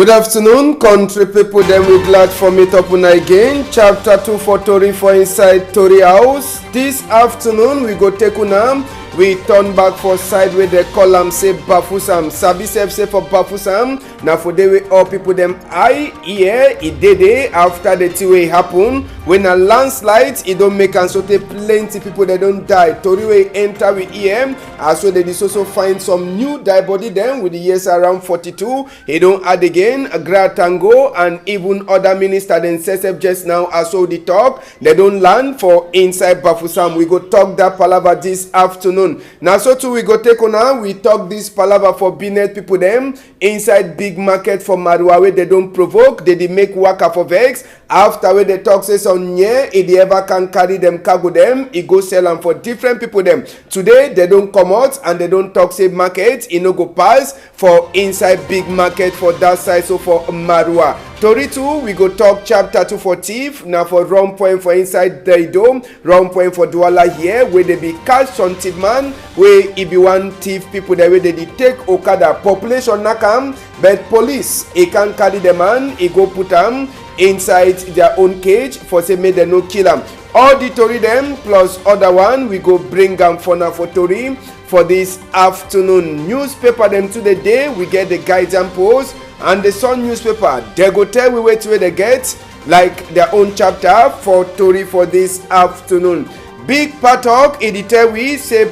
Good afternoon, country people. Then we glad for meet up una again. Chapter 2 for Tori for inside Tori house. This afternoon we go take una. We turn back for side where they call am say Bafusam. Sabi say for Bafusam. Now for the way all people them I hear it did after the thing wey happen. When a landslide, it don't make and so take plenty people that don't die. Tori wey enter with EM. As well they also find some new die body them with the years around 42. He don't add again Gratango and even other minister then SSF just now as well the talk. They don't land for inside Bafusam. We go talk that palaver this afternoon. Now so too we go take on now. We talk this palaver for Binet people them inside big market for Marua where they don't provoke. They make waka for vex. After where they talk say on yeah, if they ever can carry them cargo them, it go sell them for different people them. Today they don't come out and they don't talk say market. It no go pass for inside big market for that side. So for Marua. Tori 2, we go talk chapter 2 for thief. Now for wrong point for inside the dome. Wrong point for Douala here. Where they be catch on thief man. Where it be one thief people that way they take Okada. Population nakam. But police, it can carry the man. It go put them inside their own cage. For say make them no kill them. All the Tori them plus other one. We go bring them for now for Tori. For this afternoon. Newspaper them to the day. We get the guides and posts. And the Sun newspaper, they go tell we wait where they get like their own chapter for Tori for this afternoon. Big Patok, it tell we say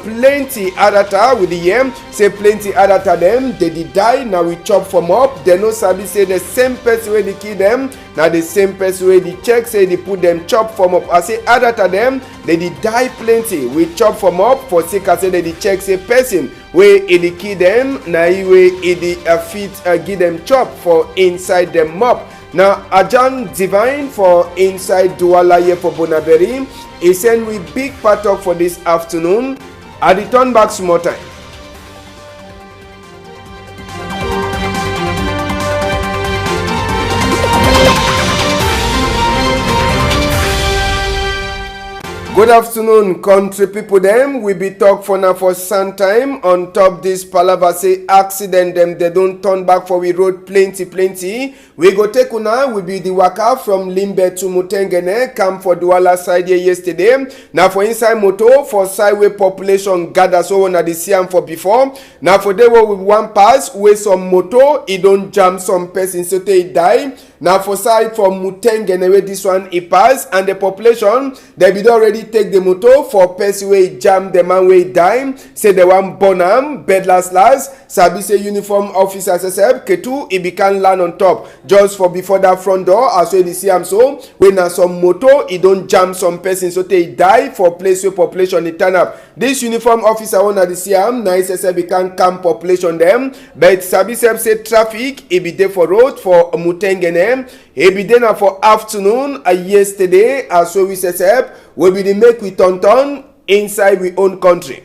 plenty adata with the yam, say plenty adata them, they did die, now we chop from up. They no sabi say the same person where they kill them, now the same person where they check say they put them chop from up. I say adata them, they did die plenty. We chop from up for sake I say they did check say person where it kill them, now way it fit give them chop for inside them mop. Now Ajan Divine for inside Douala here for Bonaberi. He send we big patok for this afternoon. I return back some more time. Good afternoon, country people them. We be talk for now for some time on top this palaver say accident them they don't turn back for we road plenty. We go take una we be the waka from Limbe to Mutengene come for Douala side here yesterday. Now for inside moto for sideway population gather so on at the Siam for before. Now for they were with one pass where some moto it don't jam some person so they die. Now for side from Mutengene where this one it pass and the population they be already take the motor for person wey jam the man wey die say the one burn am bed last sabi say uniform officer SSF Ketu e be can land on top just for before that front door as well they see am so when na some motor e don jam some person so they die for place where population e turn up. This uniform officer one at the see am na SSF be can calm population them but sabi say traffic e be there for road for Mutengene e be there na for afternoon yesterday as well we SSF we be the make we turn inside we own country.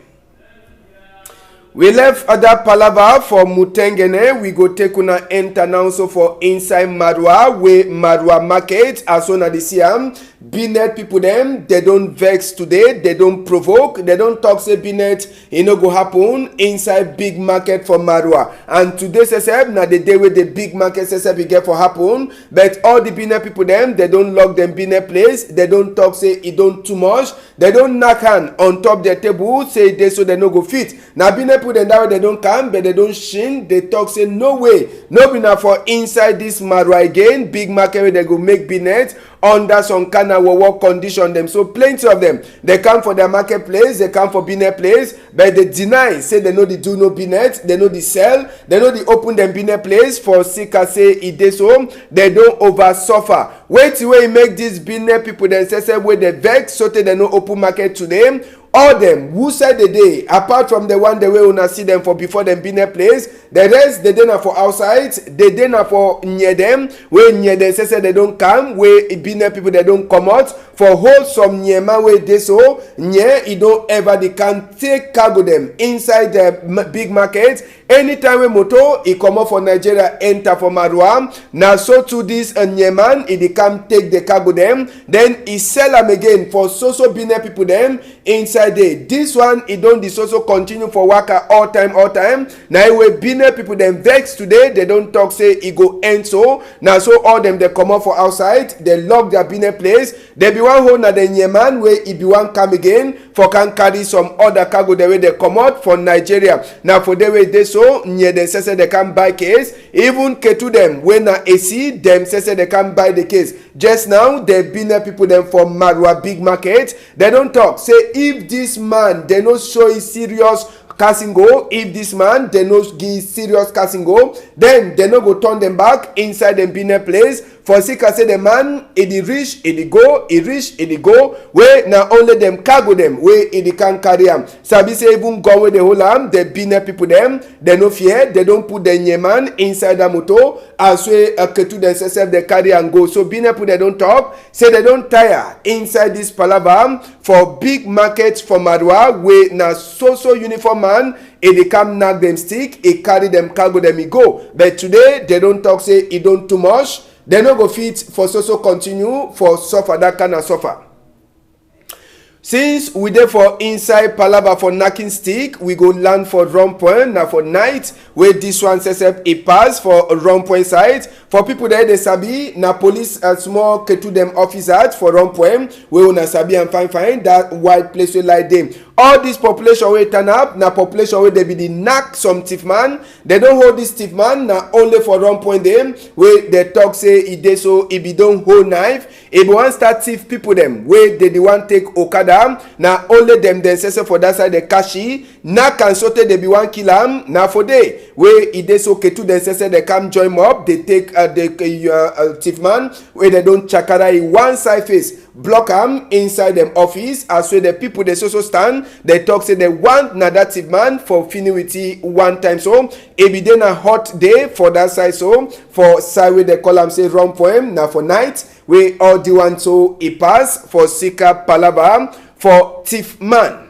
We left other palaver for Mutengene. We go take una enter now so for inside Marua where Marua market as on the Siam. Binet people them they don't vex today, they don't provoke, they don't talk say Binet it no go happen inside big market for Marua. And today SSF na the day where the big market SSF get for happen. But all the Binet people them they don't lock them Binet place, they don't talk say it don't too much, they don't knock hand on top their table say they so they no go fit. Now Binet put them that way they don't come but they don't shin, they talk say no way, no be na for inside this Marua again, big market where they go make Binet under some kind of work condition them. So plenty of them they come for their marketplace, they come for Binet place, but they deny say they know they do no Binet, they know the sell, they know they open them Binet place for sika say it is so they don't over suffer. Wait till we make this Binet people then say where they vex so they no open market to them. All them who said the day apart from the one the way una see them for before them Binet place, the rest they don't for outside, they don't for near them where near them say they don't come where Binet people they don't come out for hold some near man where they so near it don't ever they can take cargo them inside the big market. Anytime we motor it come out for Nigeria enter for Marua. Now so to this Nyeman it come take the cargo them then he sell them again for so Binet people them inside inside there. This one e don dey so continue for waka all time. Na wey Benin people dem vex today, they don talk say e go end so. Na so all dem dey comot for outside, they lock their Benin place. They be one hold na the Nyeman wey e be one come again for can carry some other cargo the way they comot for Nigeria. Na for the way they so nye dem say they can buy case. Even Ketu dem wey na AC dem say they can buy the case. Just now the Benin people dem for Marwa big market, they don talk say if this man they no show his serious casting go, if this man they no give serious casting go, then they no go turn them back inside the Benin place. For sika say the man e dey reach, e dey go, e reach, e dey go. Wey na only them cargo them wey e dey can carry am. Sabi say even gone wey dey hold am, the Benin people them they no fear, they don't put the Nyeman inside the motor as way Ketu themselves they carry and go. So Benin people they don't talk, say they don't tire inside this palaver for big markets for Marwa wey na so uniform man. E dey come knock them stick, e carry them cargo them e go. But today they don't talk say e don't too much. They no go fit for so continue for suffer that kind of suffer. Since we dey for inside palava for knocking stick, we go land for Rompoint. Now for night, where this one says it pass for Rompoint side. For people there, they sabi na police small Ketu them officers for Rompoint. We una sabi and find that white place we like them. All this population wey turn up, na population wey they be the knack some thief man. They don't hold this thief man na only for Rompoint them. Where they talk say e dey so e be don't hold knife. If one start thief people them, where they the one take Okada. Na only them say for that side the kashi. Na can sote they be one kill am. Na for day where e dey so Ketu them say they come join up. They take the thief man where they don't chakara in one side face. Block am inside them office as well the people they so stand. They talk say they want na that thief man for finity one time so. E be then a hot day for that side so. For side where they call am say Rompoint. Na for night where all the one so e pass for Sika Palava for thief man.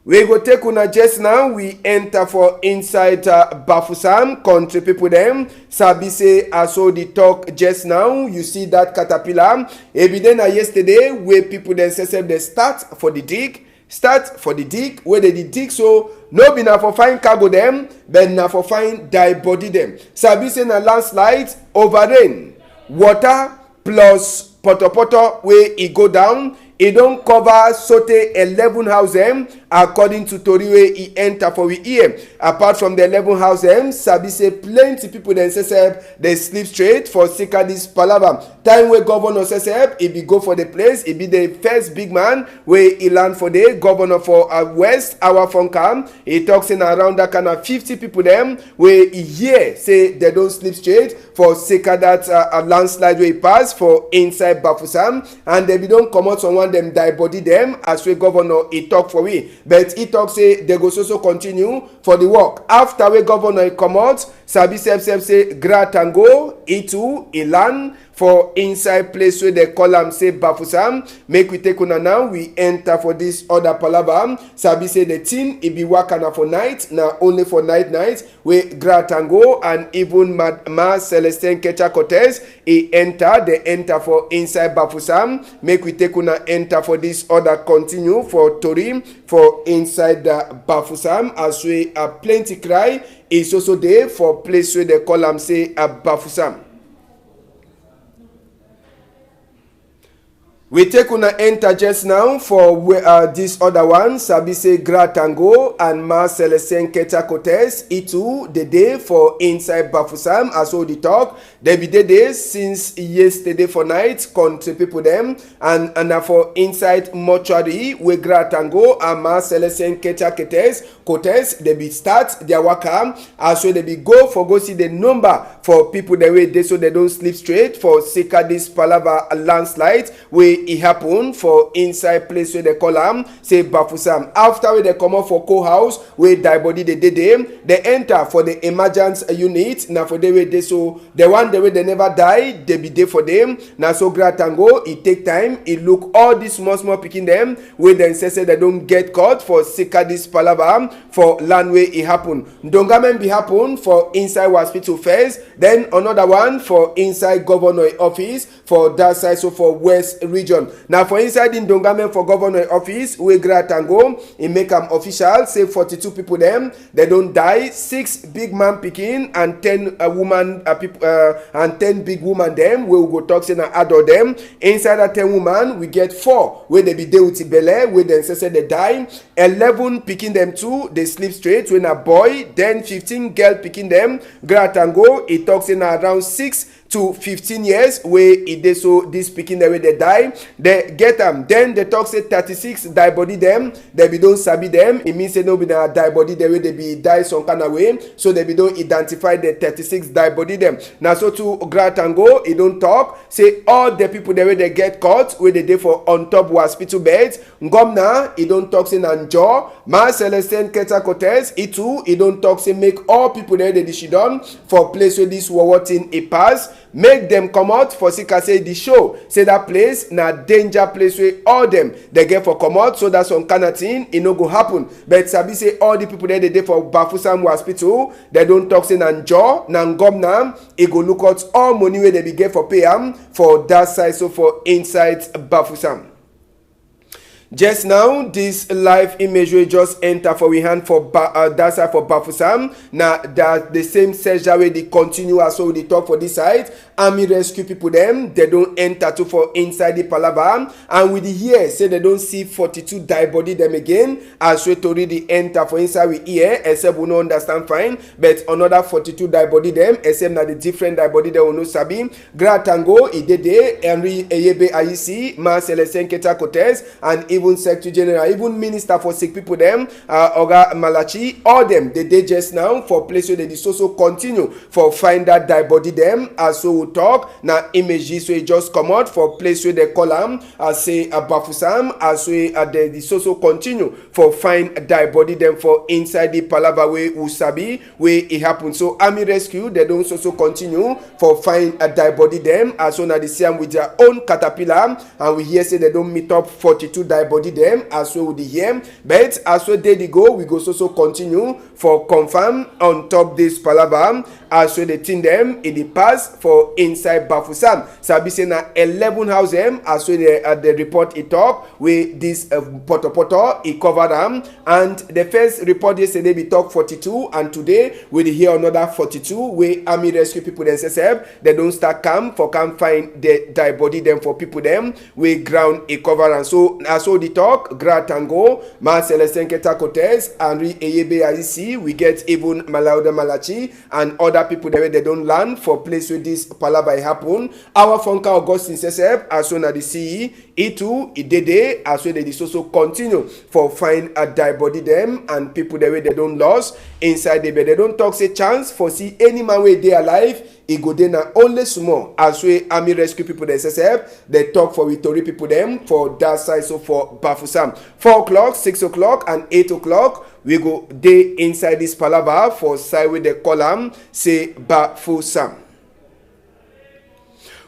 We go take una just now. We enter for inside Bafusam country people them. Sabi say aso the talk just now. You see that caterpillar. Evident yesterday where people then say they start for the dig. Start for the dig where they dig so no be na for find cargo them, but na for find die body them. Sabi say na landslide over rain, water plus poto where it go down. It don't cover sote 11 houses according to Tori wey e enter for we ear. Apart from the 11 houses, Sabi say plenty people then say they sleep straight for Sika this palava. Time where governor says he be go for the place, he be the first big man where he land for the governor for West our Funkam. He talks in around that kind of 50 people them where he hear say they don't sleep straight for Sika that landslide where he pass for inside Bafusam, and they be don't come out someone them die body them as we governor he talk for we, but he talk say they go so continue for the work after we governor he come out. Sabi say Gratango E2 Ilan for inside place where they call am say Bafusam. Make we take una now. We enter for this other palava. Sabi say the team it be working for night now only for night where Gratango and even Ma Celestine Kecha Cortez he enter. They enter for inside Bafusam. Make we take una enter for this other continue for Torim for inside the Bafusam as we plenty cry is also there for place where they call am say Bafusam. We take una enter just now for this other one. Sabi say Gratango and Ma Celestine Kecha Cortez E2 the day for inside Bafusam as all the talk. They be the day since yesterday for night country people them and for inside mortuary with Gratango and Ma Celestine Kecha Cortez they be start their work as well they be go see the number for people the way they so they don't sleep straight for Sika this palava landslide where it happen for inside place where they call am say Bafusam. After where they come out for co-house where die body they enter for the emergency unit. Now for the way they so the one the way they never die they be there for them. Now so Gratango it take time it look all these small picking them where then say they don't get caught for Sika this palava for land where it happen. Dongamen be happen for inside hospital first, then another one for inside governor office for that side so for West region. region. Now for inside in Ndongame for governor office, we Gratango, he make am official, say 42 people them, they don't die, 6 big man picking and 10 woman people and 10 big woman them, we will go talk say na adult them. Inside that 10 woman, we get 4 where they be there with belle, where they say they die, 11 picking them too, they sleep straight when a boy, then 15 girl picking them, Gratango, it talks in around 6 to 15 years where it dey so this pikin the way they die, they get them. Then they talk say 36 die body them, they be don't sabi them. It means say no be na die body the way they be die some kind of way, so they be don't identify the 36 die body them. Now so to Gratango, it don't talk say all the people the way they get caught where they dey for on top hospital beds. Ngomna, it don't talk say nanjo. Ma Celestine Keta Cortez, it too, it don't talk say make all people there they she done for place where this war thing a pass. Make them come out for sika say the show say that place na danger place where all them they get for come out, so that some kind of thing it no go happen. But sabi say all the people there they dey for Bafusam hospital, they don't talk say nanjo nangomna, it go look out all money where they be get for pay am for that side, so for inside Bafusam. Just now, this live image will just enter for we hand for that side for Bafusam. Now that the same searcher way they continue as so they talk for this side. Army rescue people them, they don't enter to for inside the Palava. And with the here say they don't see 42 die body them again. As we to read the enter for inside we here, except we no understand fine. But another 42 die body them, except that the different die body they will no sabi. Gratango, Idede, Henry Eyebe Ayisi, Ma Celestine Keta Cortez, and even Secretary General, even Minister for Sick People them, Oga Malachi, all them, they just now for place where they so continue for find that die body them, as so we talk, now images so it just come out for place where they call them, as say Bafusam, as we they so continue for find die body them for inside the Palava way Usabi, where it happens. So Army Rescue, they don't so continue for find a die body them, as soon as they see them with their own caterpillar, and we hear say they don't meet up 42 die body them as well with the here, but as well they go, we go so continue for confirm on top this Palava as well the thing them in the past for inside Bafusam. Sabi say na 11 house them as well the report it talk with this Poto it cover them, and the first report yesterday we talk 42, and today we hear another 42 where Army Rescue people themselves they don't start come find the die body them for people them we ground it cover, and so as well the talk Gratango, Ma Celestine Keta Cortez, Henry Eyebe Ayisi, we get even Malauda Malachi and other people the way they don't land for place where this Palava happen. Our Fonka Augustine Sesep as soon as the CE, E2, Idede, as well they so continue for find a die body them and people the way they don't lost inside the bed. They don't talk say chance for see any man way they alive. It go there na only small as we Army Rescue people they they talk for Victory people them for that side, so for Bafusam 4 o'clock, 6 o'clock and 8 o'clock we go day inside this Palava for side with the column say Bafusam.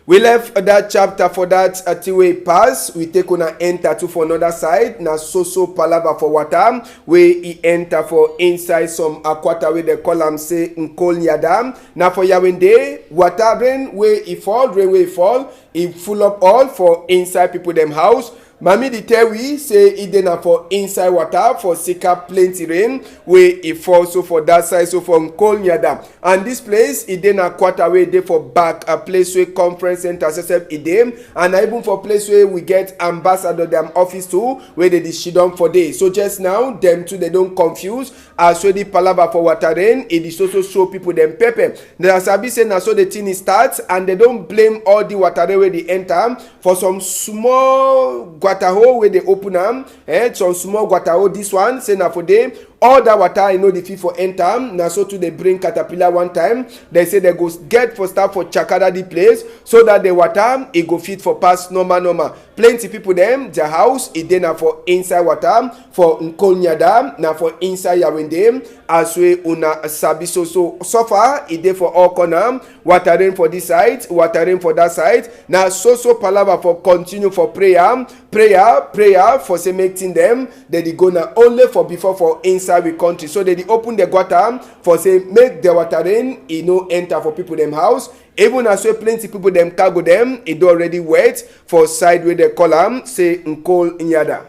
We left that chapter for that way pass. We take on a enter to for another side. Na so Palava for water. Where he enter for inside some aquata with the column say Nkol Yadam. Na for Yawende, water rain where he fall, rain where he fall. He full up all for inside people them house. Mami di tell we say it dey na for inside water for sika plenty rain where it fall so for that side, so from Kolnyada. And this place it dey na quarter way dey for back a place where conference center sesep it dey, and even for place where we get ambassador them office too where they she done for day. So just now them too they don't confuse as well the Palava for water rain it is also show people them pepper. Now sabi say na so the thing starts, and they don't blame all the water rain where they enter for some small Guataho where they open them, some small Guataho. This one say na for them all that water the fee for enter. Now so to they bring caterpillar one time. They say they go get for start for Chakada the place so that the water it go fit for pass normal. Plenty people them their house it then for inside water for Nkonyada now for inside Yawende as we una sabi so far it dey for all corner watering for this side, watering for that side. Now so Palava for continue for prayer for say making them they go now only for before for inside inside we country. So they open the gutter for say make the water rain, e no enter for people them house. Even as well plenty people them cargo them, it already wet for side where they call am say nkol nyada.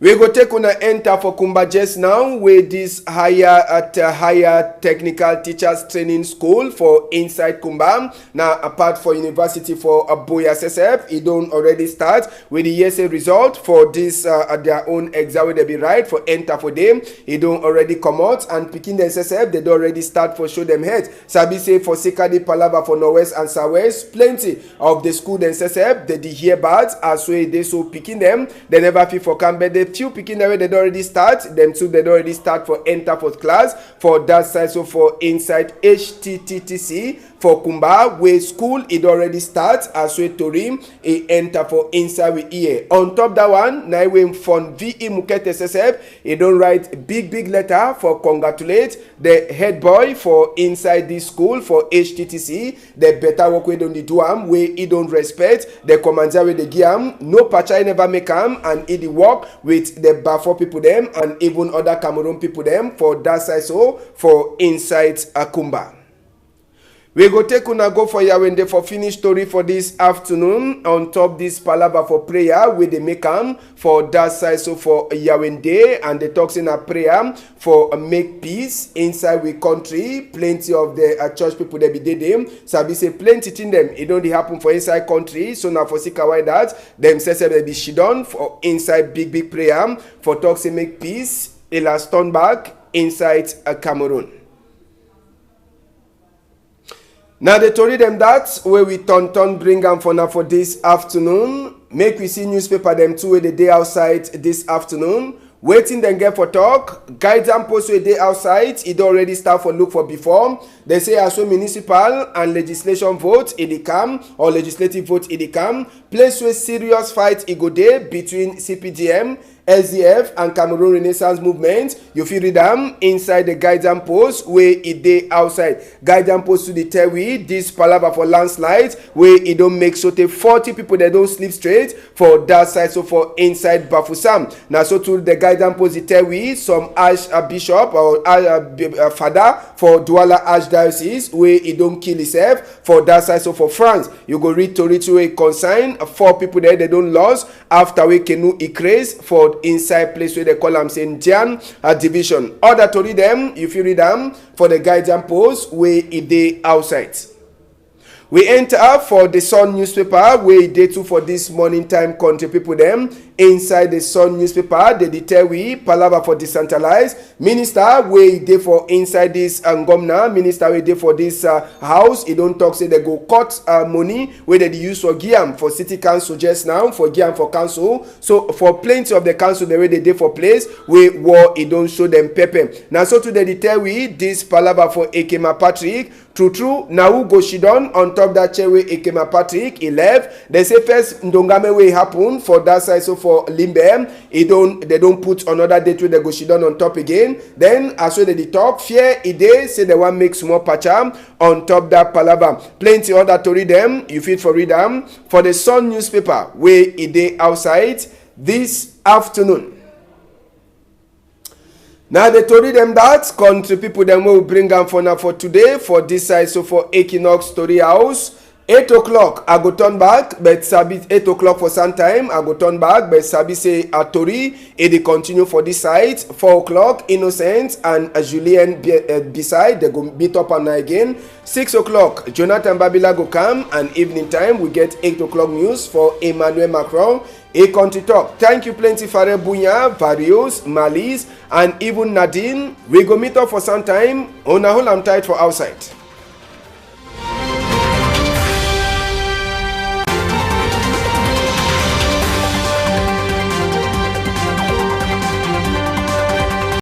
We go take on a enter for Kumba just now with this higher technical teachers training school for inside Kumba. Now apart for university for Boya SSF, it don't already start with the ESA result for this their own exam where they be right for enter for them. It don't already come out and picking the SSF they don't already start for show them head. Sabi say for Sikadi Palava for Northwest and Southwest, plenty of the school and SSF they hear bad as well they so picking them they never feel for come but the few picking the way they already start them too they already start for enter for class for that side. So for inside HTTTC for Kumba where school it already starts as well Torim it enter for inside with EA. On top that one now when from VE Muket SSF it don't write big letter for congratulate the head boy for inside this school for HTTC the better work we don't do am where it don't respect the commander with the giam no patcha never make am and it work with the Bafo people them and even other Cameroon people them for that side. So for inside Akumba. We go take una go for Yawende for finish story for this afternoon on top this palava for prayer with the make am for that side. So for Yawende and the talks in a prayer for make peace inside we country. Plenty of the church people they be did them. Sabi say plenty thing them it don't happen for inside country. So now for Sikawai that them say they be shidon for inside big prayer for talks in make peace. It last turn back inside Cameroon. Now they told them that where we turn bring them for now for this afternoon. Make we see newspaper them too where the day outside this afternoon. Waiting then get for talk. Guide them post where they outside. It already start for look for before. They say as well municipal and legislation vote in the camp or legislative vote in the camp. Place where serious fight it go there between CPDM, SDF and Cameroon Renaissance Movement. You feel read them inside the guidance post where it dey outside. Guidance post to the tell we this palava for landslide where it don't make so te 40 people that don't sleep straight for that side. So for inside Bafusam. Now so to the guidance post it tell we some bishop or father for Douala Archdiocese where it don't kill himself for that side. So for France you go read to a consign 4 people there they don't lose after we canoe increase for inside place where they call them Saint John division. Other to read them, if you read them for the guidance post where it dey outside. We enter for the Sun newspaper where it dey too for this morning time country people them. Inside the Sun newspaper, they tell we palava for decentralized minister where they for inside this Ngomna minister where they for this house. It don't talk say they go cut money where they use for Giam for city council just now for Giam for council. So for plenty of the council the way they for place where war it don't show them pepper. Now so today they tell we this palava for Ekema Patrick. True now who go shidon on top that chair where Ekema Patrick he left. They say first Ndongame way happen for that side. So for Limbe, they don't put another date where they go shidon on top again. Then as well they talk fear ide say they want make small patcha on top that palava. Plenty other to read them. You feel for read them for the Sun newspaper where ide outside this afternoon. Now they told them that country people them will bring them for now for today for this side. So for Equinox Story House 8 o'clock I go turn back but Sabi 8 o'clock for some time I go turn back but Sabi say Tori it continue for this side 4 o'clock Innocent and Julien beside they go beat up on again 6 o'clock Jonathan Babila go come and evening time we get 8 o'clock news for Emmanuel Macron. A country talk. Thank you plenty Fare Bunya, Varios, Malis and even Nadine. We go meet up for some time. On a whole I'm tight for outside.